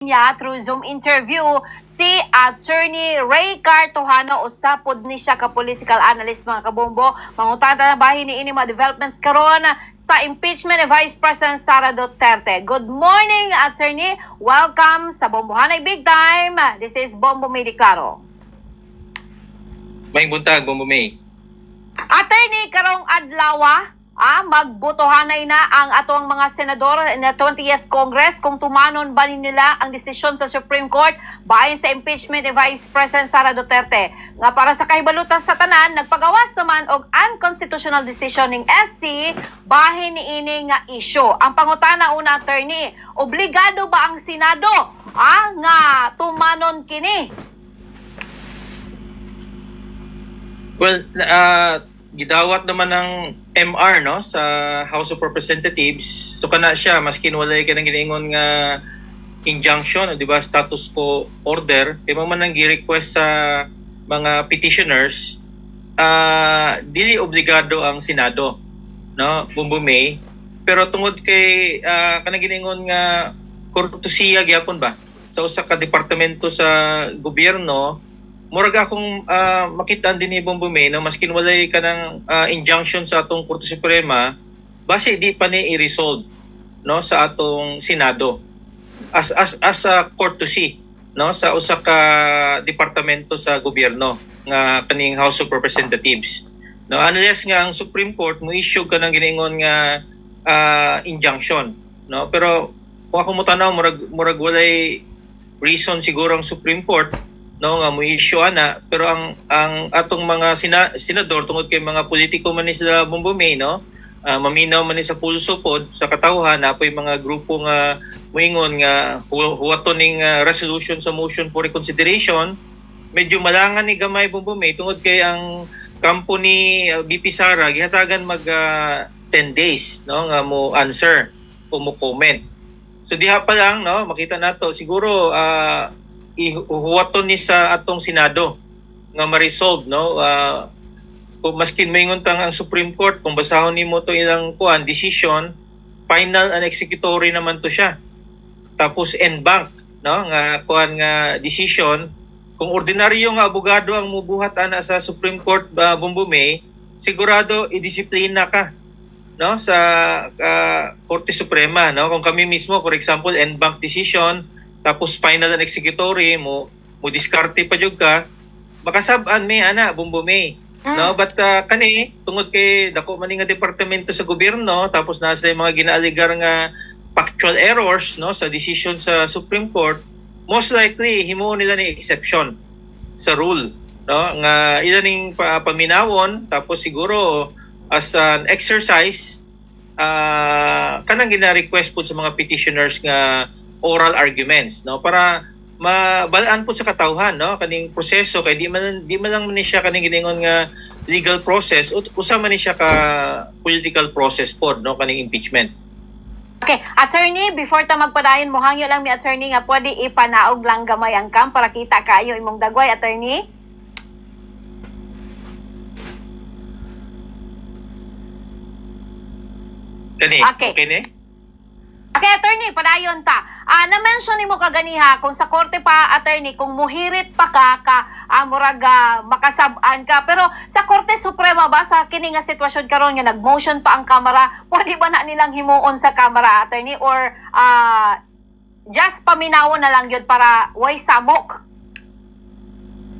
niya through Zoom interview si Attorney Ray Cartojano, usapod ni siya ka political analyst mga kabombo. Mangutada na bahin ni ini mga developments karon sa impeachment ni Vice President Sara Duterte. Good morning, Attorney. Welcome sa Bombohanay Big Time. This is Bombo May Declaro. May buntag, Bombo May. Attorney, karong adlaw, magbotohanay na ang atong mga senador na 20th Congress kung tumanon ba nila ang desisyon sa Supreme Court bahin sa impeachment ni Vice President Sara Duterte. Nga para sa kahibalutan sa tanan, nagpagawas naman og unconstitutional decision ng SC bahin ni ini nga issue. Ang pangutana una, Attorney, obligado ba ang Senado nga tumanon kini? Well, gidawat naman ng MR no sa House of Representatives. So kana siya maskin walay ka nang giningon nga injunction, di ba, status quo order, kay man nang gi-request sa mga petitioners, dili obligado ang Senado, no, Bombo May. Pero tungod kay kanang giningon nga kortesiya gyapon ba sa usa ka departamento sa gobyerno, murag akong makitaan din ni Bombo May na maskin walay ka ng injunction sa atong Korte Suprema, base di pa ni i-resolve no sa atong Senado as a courtesy no sa usa ka departamento sa gobyerno nga kaning House of Representatives. No, unless nga ang Supreme Court mo issue ka ng giningon nga injunction, no, pero kung ako mo tanaw murag walay reason siguro ang Supreme Court no nga mo issue ana, pero ang atong mga senador tungod kay mga politiko man ni sila, Bombo May, no, maminaw man ni sa pulso pod sa katawhan na apoy mga grupo nga moingon nga huwaton ning resolution sa motion for reconsideration. Medyo malangan ni gamay, Bombo May, tungod kay ang kampo ni BP Sara gihatagan mag 10 days no nga mo answer o mo comment. So diha pa lang no makita nato siguro ihuwaton ni sa atong Senado nga ma-resolve no, kung maskin maingon tang ang Supreme Court kung basahon nimo to ilang decision, final and executory naman to siya, tapos en banc no nga nga decision. Kung ordinaryo nga abogado ang mubuhat ana sa Supreme Court, Bombo May, sigurado i-disiplina ka no sa Korte Suprema no. Kung kami mismo, for example, en banc decision tapos final and executory mo diskarte pa jud ka, makasab-an may ana, Bombo May, no. But kani tungod kay dako man nga departamento sa gobyerno, tapos nasa mga ginaaligar nga factual errors no sa decision sa Supreme Court, most likely himuon nila ni exception sa rule no nga ila ning paminawon, tapos siguro as an exercise kanang gina-request po sa mga petitioners nga oral arguments no para mabalaan po sa katawhan no kaning proseso, kay di man lang ni siya kaning giningon nga legal process, usa man ni siya ka political process pod no kaning impeachment. Okay, Attorney, before ta magpadayon mo hangyo lang mi, Attorney, nga pwede ipanaog lang gamay ang camp para kita kayo imong dagway, Attorney. Kani okay ni? Okay, Attorney, padayon ta. Na-mention nimo kaganiha kung sa korte pa, Attorney, kung muhirit pa murag makasab-an ka, pero sa Korte Suprema ba sa kini nga sitwasyon karon nga nag-motion pa ang Kamara, pwede ba na nilang himuon sa Kamara, Attorney, or just paminawon na lang yun para way samok?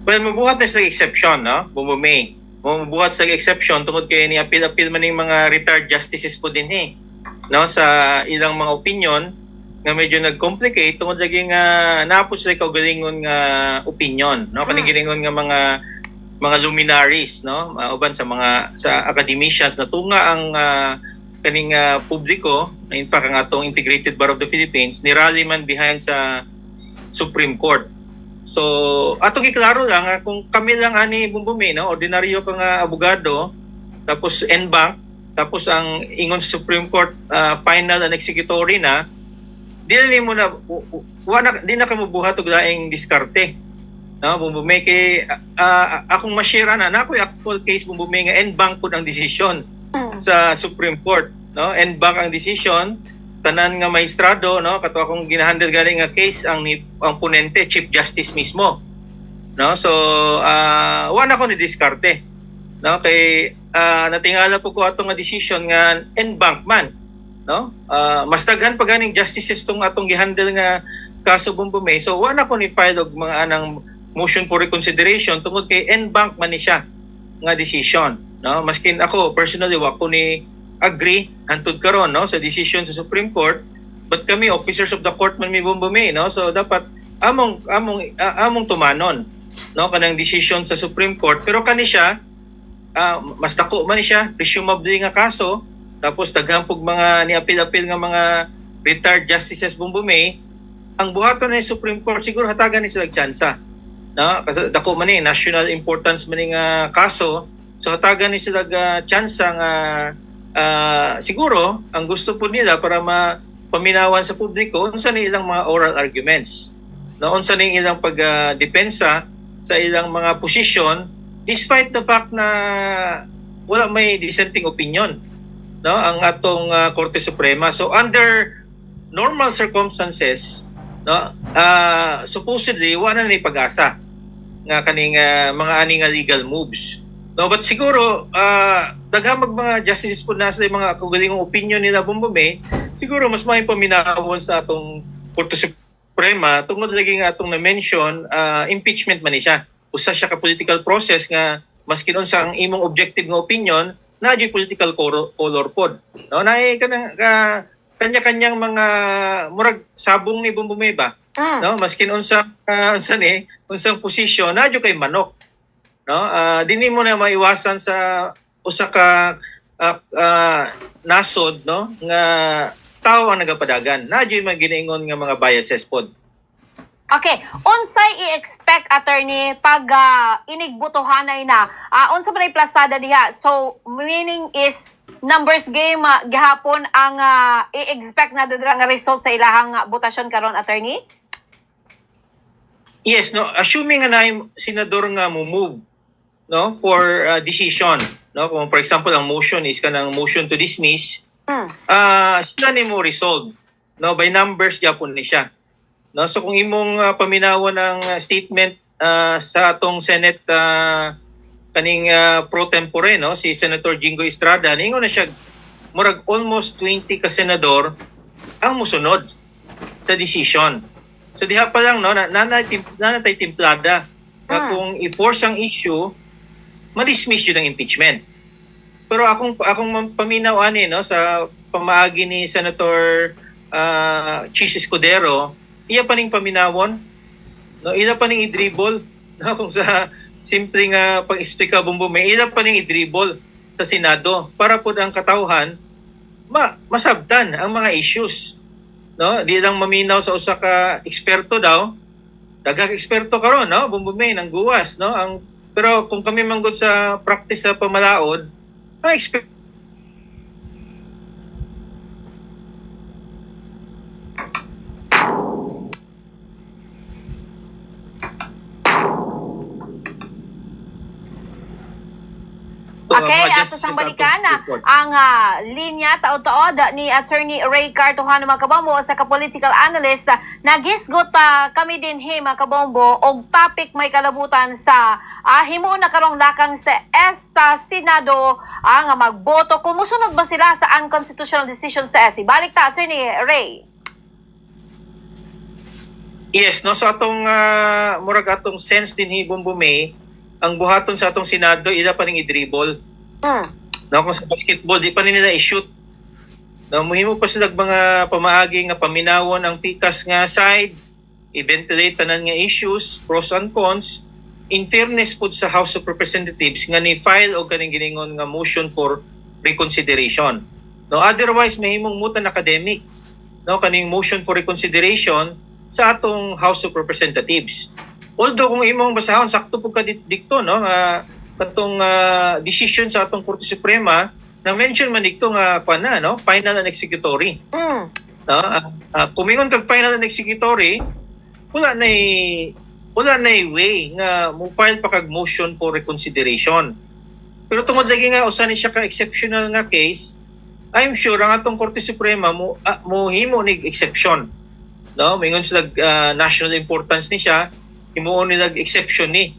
Well, mabuhat na sa exception, no? Bombo May. Mabuhat sa exception tungod kay ni appeal man ning mga retired justices po din no sa ilang mga opinion nga medyo nag-complicate tungod lagi nga napod sila kaugalingon nga opinion no kaning giningon nga mga luminaries no uban sa mga sa academicians na tunga ang kaning publiko, in fact ang atong Integrated Bar of the Philippines ni rally man behind sa Supreme Court. So atong iklaro lang kung kami lang ani, Bombo May, no, ordinaryo ka nga abogado, tapos en banc, tapos ang ingon sa Supreme Court final and executory na, di na ka mabuhat og laing diskarte no, Bombo May, kay akong mashare na ako'y actual case, Bombo May, nga en banc pud ang decision sa Supreme Court no, en banc ang decision, tanan nga maestrado, no, kato akong ginahandle galing nga case ang ponente Chief Justice mismo, no. So wala ko ni diskarte, no, kay natingala po ko atong nga decision nga en bank man, no. Mas daghan pa ganing justices tong atong gihandle nga kaso Bumbumay. So wala ko ni file og mga anang motion for reconsideration tungod kay en bank man ni siya nga decision, no. Maskin ako personally wa ko ni agree hantud karon, no, sa decision sa Supreme Court, but kami officers of the court man mi Bumbumay, no. So dapat among tumanon, no, kanang decision sa Supreme Court. Pero kani siya mas dako man ni siya presumably nga kaso, tapos daghampog mga ni-appeal nga mga retired justices Bumbumay. Ang buhaton ni Supreme Court siguro hatagan ni sila tsansa, no, kasi dako man ni national importance man ni nga kaso, so hatagan ni sila tsansa nga siguro ang gusto po nila para paminawan sa publiko unsa ni ilang mga oral arguments, no, unsa ni ilang pagdepensa sa ilang mga posisyon despite the fact na wala may dissenting opinion, no, ang atong Korte Suprema. So under normal circumstances, no, supposedly wala na ni pag-asa nga kaning mga ani nga legal moves, no. But siguro daghamag mga justices po na sa mga kaugalingong opinion nila Bumbumay, siguro mas may paminawon sa atong Korte Suprema tungod lagi nga atong na-mention impeachment man ni siya. Usa siya ka political process nga maskin unsa ang imong objective nga opinion na di political color pod, no, na kanya-kanyang mga murag sabong ni Bumbumay ba, no, maskin unsang posisyon na di kay manok, no. Dili mo na maiwasan sa usa ka nasod, no, nga tao ang nagapadagan na di maginingon nga mga biases pod. Okay, unsay i-expect attorney pag inigbutohanay na? Unsa man ay plasada diha? So meaning is numbers game gihapon ang i-expect na dudra nga result sa ilahang botasyon karon, attorney? Yes, no, assuming nga na senador nga mo move, no, for decision, no, kung for example ang motion is kanang motion to dismiss, sila ni mo resolve, no, by numbers gyapon ni siya. No, so kung imong paminawan ng statement sa atong Senate kaning pro tempore, no, si Senator Jingo Estrada, ningon na siya murag almost 20 ka senador ang musunod sa decision. So diha pa lang, no, nanatay timplada na kung i-force ang issue, ma-dismiss yun ang impeachment. Pero akong paminaw ani, no, sa pamaagi ni Senator Chis Escudero, iya pa ning paminawon, no, ila pa ning i-dribble, no, kung sa simpleng pag-explica Bumbumay, ila pa ning i-dribble sa Senado para pod ang katawhan masabtan ang mga issues, no. Di lang maminaw sa usa ka eksperto daw, daghang eksperto karon, no, Bumbumay nang guwas, no, pero kung kami manggod sa practice sa pamalaod, ang expert Okay, ato sang balikan ang linya taod-taod ni Attorney Ray Cartohano Macabombo sa ka-political analyst. Nagisgot kami din mga kabombo og topic may kalabutan sa himo na karong lakang sa Senado ang magboto kung musunod ba sila sa unconstitutional decision sa SC. Balik ta, Attorney Ray. Yes, no, so atong murag atong sense din hi Bumbumay, ang buhaton sa atong Senado ila pa ning i-dribble. No, kung sa basketball di pa nila i-shoot. No, muhimo pa sila mga pamaagi nga paminawon ang pikas nga side, i-ventilate tanan nga issues, pros and cons. In fairness pud sa House of Representatives nga ni file og kaning giningon nga motion for reconsideration. No, otherwise mahimong mutan academic, no, kaning motion for reconsideration sa atong House of Representatives. Although kung imong basahon sakto pud ka dikto, no, katong decision sa atong Korte Suprema na mention man dikto nga no, final and executory. No, kumingon kag final and executory, wala na way nga mo file pa kag motion for reconsideration. Pero tungod lagi nga usa ni siya ka exceptional nga case, I'm sure ang atong Korte Suprema mo himo nig exception, no, mingon sila national importance ni siya, himuon nila exception ni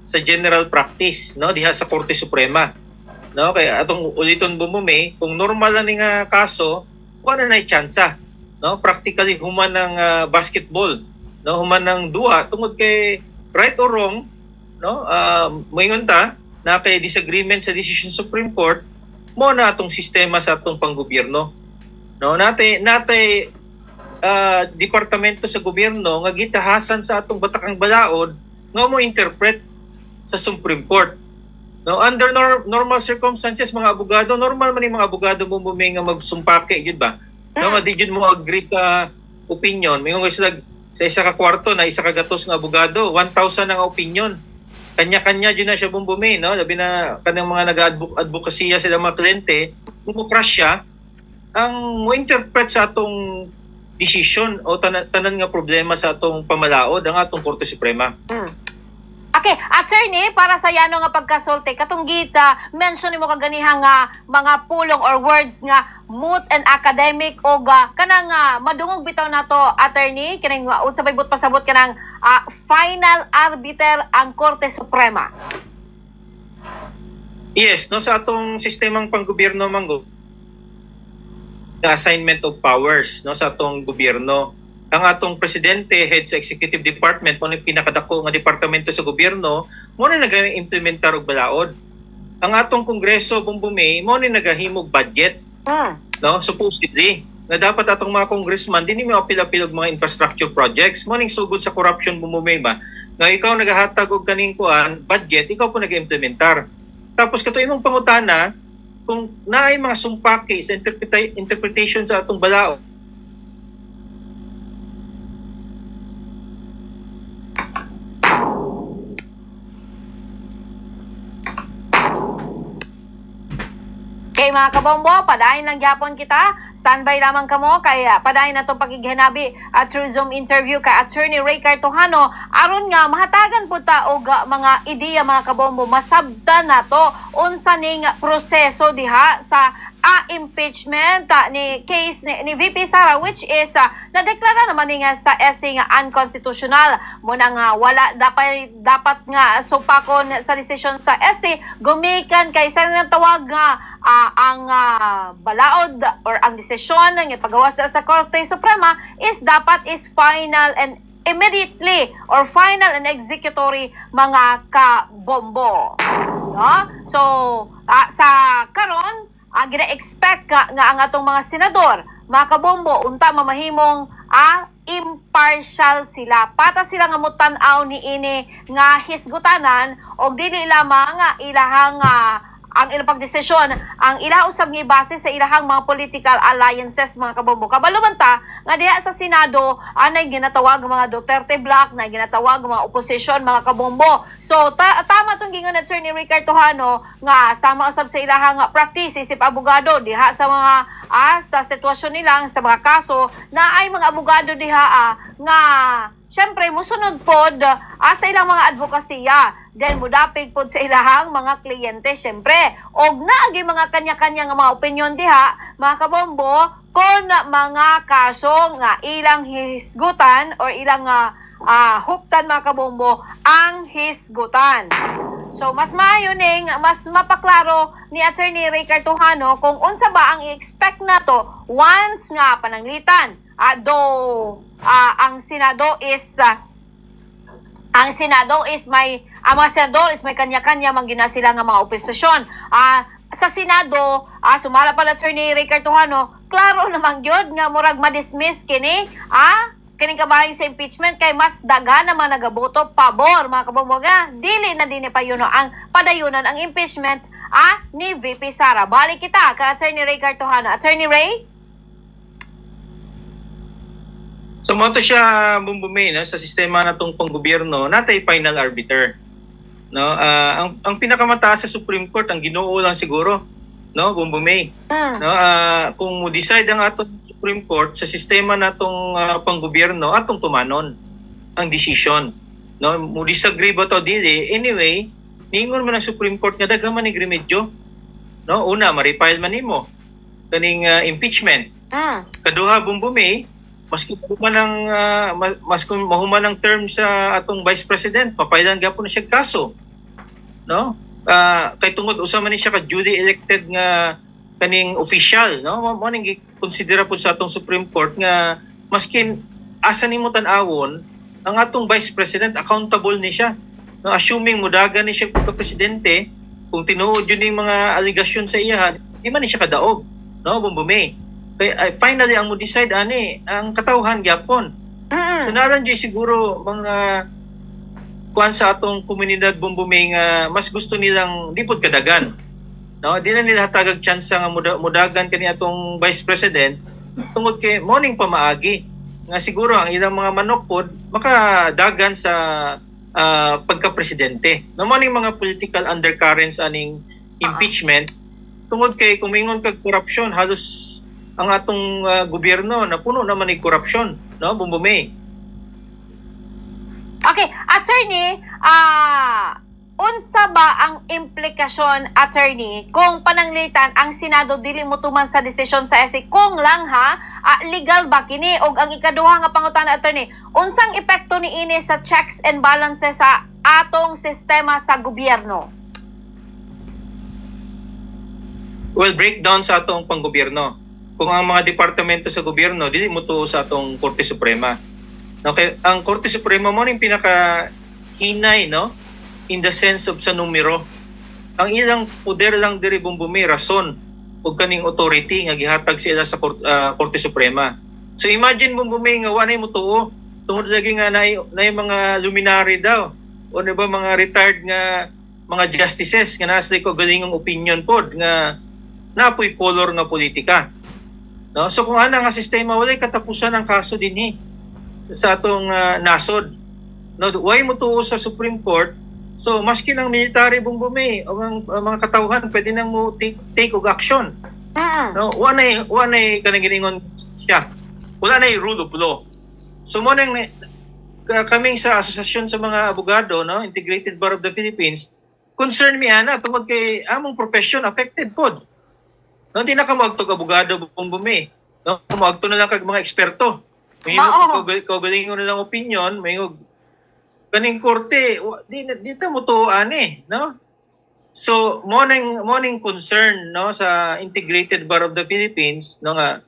sa general practice, no, diha sa Korte Suprema, no, kaya atong uliton bumume kung normal na ni nga kaso wala na tsansa, no, practically human ng basketball, no, human ng duwa tungod kay right or wrong, no, moingon ta na kay disagreement sa decision Supreme Court mo na atong sistema sa atong panggobyerno, no, natay departamento sa gobyerno nga gitahasan sa atong batakang balaod nga mo interpret sa Supreme Court, no, under normal circumstances mga abogado, normal man yung mga abogado mo nga magsumpake gyud ba, no, nga di jud mo agree ka opinion mingon sila sa isa ka kwarto na isa ka gatos nga abogado 1,000 ang opinion, kanya-kanya dyan na siya bumbumi, no? Labi na kanang mga nag-advokasya sila mga kliyente, mumukras siya, ang mo-interpret sa atong decision o tanan nga problema sa atong pamalaod, ang atong Korte Suprema. Okay, attorney, para sa yano nga pagkasulti, katong gita, mention mo kaganiha nga mga pulong or words nga moot and academic o kanang madungog bitaw na to, attorney, kanang unsabay but pasabot kanang final arbiter ang Korte Suprema. Yes, no, sa atong sistemang panggobyerno manggo, the assignment of powers, no, sa atong gobyerno. Ang atong presidente, head sa executive department, mo yung pinakadako nga departamento sa gobyerno, mo na nag-implementar og balaod. Ang atong kongreso, bumbumi, mo na nagahimog budget, no, supposedly, na dapat atong mga congressman, din mo apil-apil og mga infrastructure projects, mo ning sugod sa corruption bumumi ba, nga ikaw nagahatag og kaning kuan, budget, ikaw po nag-implementar. Tapos kato imong pangutana, kung naay mga sumpake sa interpretation sa atong balaod, Okay mga kabombo, padayon lang gyapon kita. Standby lamang kamo kay padayon na itong pagigihanabi at through Zoom interview kay Attorney Ray Cartojano aron nga mahatagan po ta og mga ideya mga kabombo, masabtan na to unsa ning proseso diha sa impeachment ni case ni VP Sara, which is nadeklara naman nga sa essay nga unconstitutional mo nang wala dapat nga supakon sa desisyon sa essay gumikan kay sa tawag nga ang balaod or ang desisyon ng ipagawas sa Korte Suprema is final and immediately or final and executory mga kabombo, no? So sa karon gina-expect nga ang atong mga senador, mga kabombo, unta mamahimong impartial sila. Pata sila nga mutan-aw ni ini nga hisgutanan og dili lamang ilahang ang ilang pagdesisyon, ang ilang usab nga base sa ilahang mga political alliances mga kabombo. Kabalo man ta nga diha sa Senado anay ginatawag mga Duterte Block, na ginatawag mga oposisyon mga kabombo. So tama tong gingon ni Attorney Ray Cartojano nga sama usab sa ilahang practice isip abogado diha sa mga sa sitwasyon nilang sa mga kaso na ay mga abogado diha nga syempre musunod pod sa ilang mga advokasya. Then mudapig pod sa ilahang mga kliyente syempre. Og naagi mga kanya-kanya nga mga opinion diha mga kabombo kon mga kaso nga ilang hisgutan or ilang huptan mga kabombo ang hisgutan. So mas maayo ning mas mapaklaro ni Attorney Ray Cartojano kung unsa ba ang i-expect nato once nga pananglitan ang Senado is ang mga senador is may kanya-kanya manggina sila nga mga oposisyon. Sa Senado, sumala pala Attorney Ray Cartojano, klaro naman gyud nga murag ma-dismiss kining kabahin sa impeachment kay mas daghan naman nagaboto pabor mga kabomboga. Dili na din payuno ang padayunan ang impeachment ni VP Sara. Balik kita ka Attorney Ray Cartojano. Attorney Ray? So mo to siya bumbumi no, sa sistema natong panggobyerno, natay final arbiter. No, ang pinakamataas sa Supreme Court ang Ginoo lang siguro, no, bumbumi. No, kung mo decide ang atong Supreme Court sa sistema natong panggobyerno atong tumanon ang decision. No, mo disagree ba to dili? Anyway, ningon man ang Supreme Court nga daghan man ning remedyo. No, una, ma-refile man nimo. kaning impeachment. Kaduha Bumbumi, maski mahuman ang term sa atong Vice President, papailan gyapon na siya kaso. No? Kay tungod usa man ni siya ka duly elected nga kaning official, no? Mo ning gikonsidera pud sa atong Supreme Court nga maskin asa nimo tan-awon ang atong Vice President accountable ni siya. No, assuming mudagan ni siya pagka presidente, kung tinuod yun yung mga aligasyon sa iya, di man ni siya kadaog, no? Bumbumi. Kaya finally ang mo decide ani ang katawhan gyapon. Tunaran jud siguro mga kuan sa atong komunidad Bumbumi nga mas gusto nilang lipod kadagan. No, di na nila hatagag chance nga mudagan kani atong Vice President tungod kay morning pamaagi nga siguro ang ilang mga manok pod makadagan sa pagka-presidente. No, morning mga political undercurrents aning impeachment tungod kay kumingon kag korupsyon halos ang atong gobyerno na puno naman ng korupsyon, no, Bumbumi. Okay, attorney, unsa ba ang implikasyon, attorney, kung pananglitan ang Senado dili motuman sa desisyon sa SC kung lang legal ba kini? Og ang ikaduha nga pangutana, attorney, unsang epekto niini sa checks and balances sa atong sistema sa gobyerno? Well, breakdown sa atong panggobyerno. Kung ang mga departamento sa gobyerno dili mo tuo sa atong Korte Suprema. Okay, ang Korte Suprema mo ning pinaka hinay, no, in the sense of sa numero. Ang ilang poder lang diri Bumbumi rason ug kaning authority nga gihatag sila sa Korte Suprema. So imagine Bumbumi nga wa nay mo tuo tungod lagi nga nay mga luminary daw o di ba mga retired nga mga justices nga nasa ko galingong opinion pod nga napoy color nga politika. No? So kung ana nga sistema walay katapusan ang kaso dinhi sa atong nasod. No, why mo tuo sa Supreme Court? So maski ng military Bumbumi o ang mga katawhan pwede nang mo take og action. No, wala kanang giningon siya. Wala na rule of law. So mo nang kaming sa asosasyon sa mga abogado, no, Integrated Bar of the Philippines, concern mi ana tungod kay among profession affected pod. No, di na ka magtog abogado Bumbumi. No, magto na lang kag mga eksperto. May galingon na lang opinion, may kaning korte, di ta mo tuoan no? So, morning concern, no, sa Integrated Bar of the Philippines, no, nga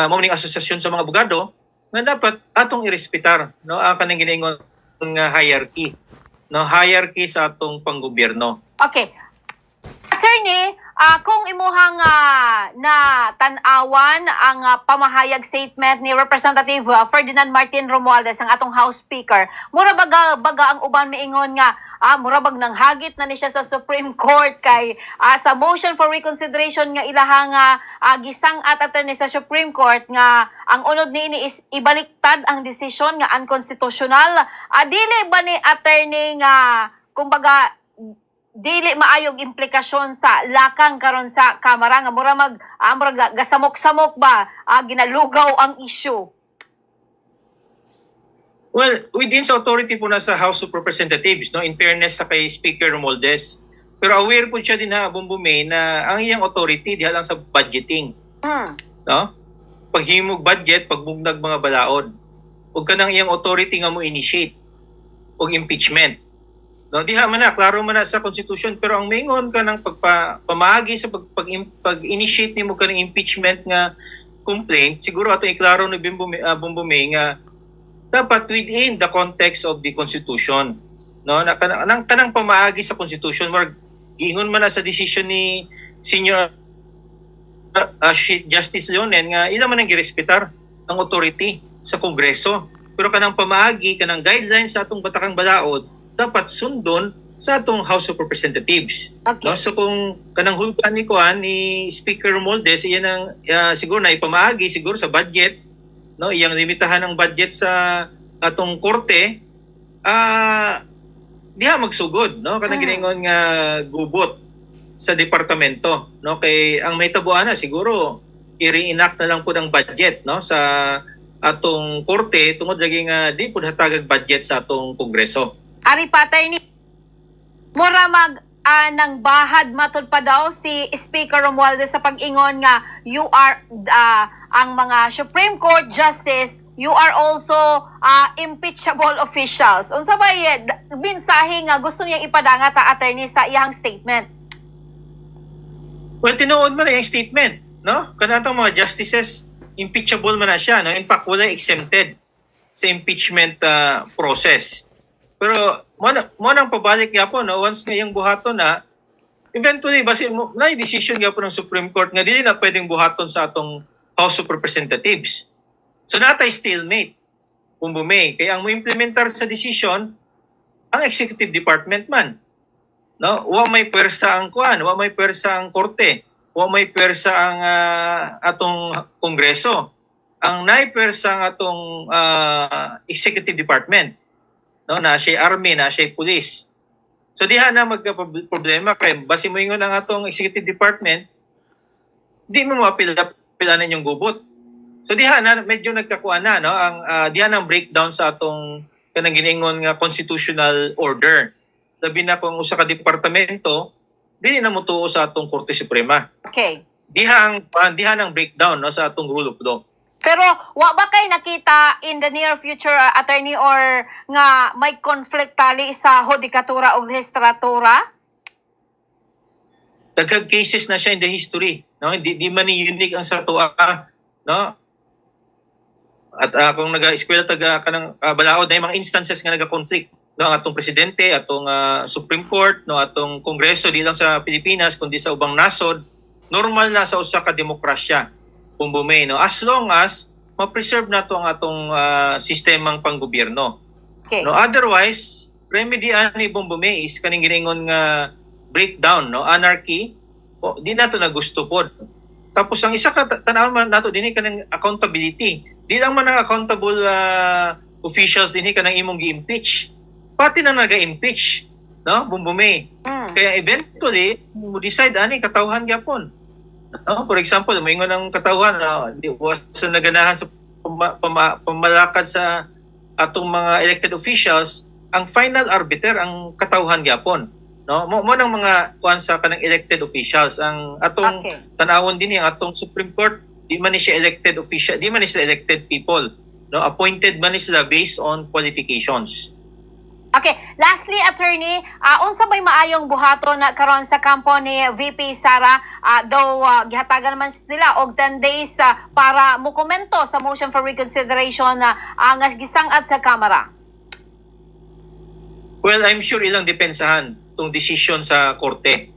morning asosasyon sa mga abogado, nga dapat atong irespetar, no, ang kanang giningon nga hierarchy, no, hierarchy sa atong panggobyerno. Okay. Attorney, kung imuhang na tan-awan ang pamahayag statement ni Representative Ferdinand Martin Romualdez, ang atong House Speaker, mura baga ang uban miingon nga mura bag nang hagit na ni siya sa Supreme Court kay sa motion for reconsideration nga ilahang gisang-at attorney sa Supreme Court nga ang unod niini is ibaliktad ang desisyon nga unconstitutional. Dili ba ni attorney nga kumbaga dili maayog implikasyon sa lakang karon sa Kamara nga mura gasamok-samok ba ginalugaw ang issue? Well, within sa authority po na sa House of Representatives, no, in fairness sa kay Speaker Romualdez. Pero aware po siya din Bumbumi na ang iyang authority diha lang sa budgeting. No? Paghimog budget, pagbugdag mga balaod. Ug kanang iyang authority nga mo initiate og impeachment. No, diha man na klaro man na sa constitution, pero ang maingon ka ng pamagi sa pag-initiate nimo ka ng impeachment nga complaint, siguro ato iklaro ni Bumbumi nga dapat within the context of the constitution, no, na kanang pamaagi sa constitution wag giingon man na sa decision ni Senior Justice Leonen nga ila man ang girespetar ang authority sa Kongreso, pero kanang pamaagi kanang guidelines sa atong batakang balaod dapat sundon sa atong House of Representatives. Okay. No, so kung kanang hulkan ni Speaker Romualdez, iyan ang siguro na ipamaagi siguro sa budget, no, iyang limitahan ng budget sa atong korte, diha magsugod, no, kanang giningon nga gubot sa departamento, no, kay ang may tabuan na siguro i-reenact na lang po ng budget, no, sa atong korte tungod lagi nga di pud hatagag budget sa atong Kongreso. Ari pa, attorney, mura ng bahad matud pa daw si Speaker Romualdez sa pag-ingon nga you are ang mga Supreme Court Justice, you are also impeachable officials. Unsa ba binsahe nga gusto niyang ipadanga ta attorney sa iyang statement? Well, tinuod man na yung statement, no? Kanatong mga justices, impeachable man na siya, no? In fact, wala exempted sa impeachment process. Pero mo nang pabalik yapon, no? Once ngayong buhaton na, eventually basi na yung decision yapon ng Supreme Court nga dili na pwedeng buhaton sa atong House of Representatives. So natay stalemate. Kumbumay, kaya ang mo implementar sa decision ang executive department man. No, wa may pwersa ang kuan, wa may pwersa ang korte, wa may pwersa ang atong kongreso. Ang nay pwersa ang atong executive department. No, na siya army, na siya police. So diha na magka-problema kay basi mo ingon ang atong executive department, di mo mapilanan yung gubot. So diha na medyo nagkakuan na, no, ang diha nang breakdown sa atong kanang giningon nga constitutional order. Labi na kung usa ka departamento, dili na mo tuo sa atong Korte Suprema. Okay. Diha ang breakdown, no, sa atong rule of law. Pero wa ba kay nakita in the near future attorney or nga may conflict tali sa hudikatura o legislatura? Daghang cases na siya in the history, no? Di man ni unique ang sa tuwa, no? At kung naga-eskwela taga kanang balaod na yung mga instances nga naga-conflict, no, ang atong presidente, atong Supreme Court, no, atong Kongreso di lang sa Pilipinas kundi sa ubang nasod, normal na sa usa ka demokrasya kumbumay, no, as long as ma-preserve nato ang atong sistemang panggobyerno. Okay. No, otherwise remedy ani bumbumay is kaning giningon nga breakdown, no, anarchy, di nato na gusto pod. Tapos ang isa ka tan-aw man nato dinhi kanang accountability. Di lang man ang accountable officials dinhi kanang imong gi-impeach. Pati na naga-impeach, no, bumbumay. Kaya eventually mo decide ani katawhan gyapon. No, for example, moingon ang katawhan di sa naganahan sa pamalakad sa atong mga elected officials, ang final arbiter ang katawhan gyapon. No, mo nang mga kuan sa kanang elected officials ang atong tan-awon dinhi ang atong Supreme Court, di man ni siya elected official, di man ni sila elected people. No, appointed man ni sila based on qualifications. Okay, lastly attorney, unsa bay maayong buhaton na karon sa kampo ni VP Sara, though gihatagan man sila og 10 days para mokomento sa motion for reconsideration na ang gisangad sa Kamara? Well, I'm sure ilang depensahan tong decision sa korte.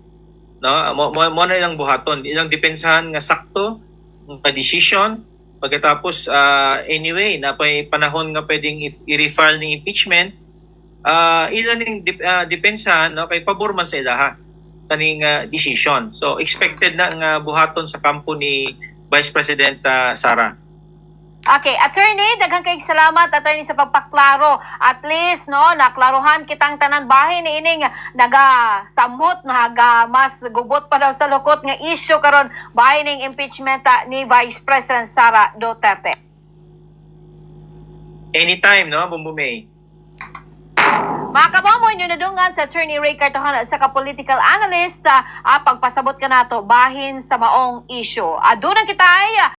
No, mo na ilang buhaton, ilang depensahan nga sakto nga decision. Pagkatapos anyway, na pay panahon nga pwedeng i-refile ng impeachment. Ilan yung depensa, no, kay pabor man sa ilaha kaning decision. So expected na nga buhaton sa kampo ni Vice President Sara. Okay, attorney, daghang kay salamat attorney sa pagpaklaro. At least no, naklaruhan kitang tanan bahin ni ining nagasamhot mas gubot pa daw sa lukot nga issue karon bahin ning impeachment ni Vice President Sara Duterte. Anytime, no, bumbumay. Mga kabamoy nyo nadungan sa Attorney Ray Cartohan at sa ka-political analyst, pagpasabot ka nato bahin sa maong issue. Doon kita ay